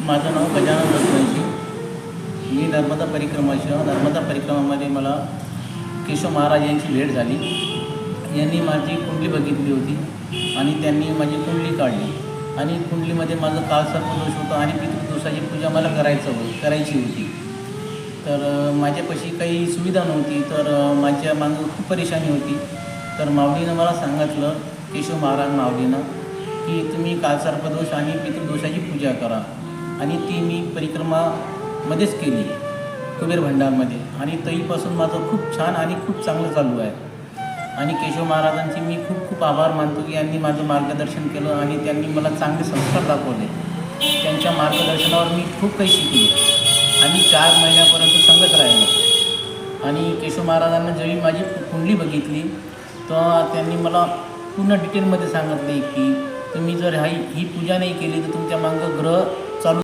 माझं नाव गजानन रघुवंशी. मी नर्मदा परिक्रमामध्ये मला केशव महाराज यांची भेट झाली. यांनी माझी कुंडली बघितली होती आणि त्यांनी माझी कुंडली काढली आणि कुंडलीमध्ये माझं कालसर्पदोष होतं आणि पितृदोषाची पूजा मला करायची होती. तर माझ्यापाशी काही सुविधा नव्हती, तर माझ्या मागं खूप परेशानी होती. तर माऊलीनं मला सांगितलं, केशव महाराज माऊलीनं, की तुम्ही कालसर्पदोष आणि पितृदोषाची पूजा करा. आणि ती मी परिक्रमामध्येच केली, कुबेर भंडारमध्ये. आणि तरीपासून माझं खूप छान आणि खूप चांगलं चालू आहे. आणि केशव महाराजांचे मी खूप खूप आभार मानतो की यांनी माझं मार्गदर्शन केलं आणि त्यांनी मला चांगले संस्कार दाखवले. त्यांच्या मार्गदर्शनावर मी खूप काही शिकलो आणि 4 महिन्यापर्यंत संगत राहिलो. आणि केशव महाराजांना जेव्हा माझी कुंडली बघितली तेव्हा त्यांनी मला पूर्ण डिटेलमध्ये सांगितले की तुम्ही जर ही पूजा नाही केली तर तुमच्या मागं ग्रह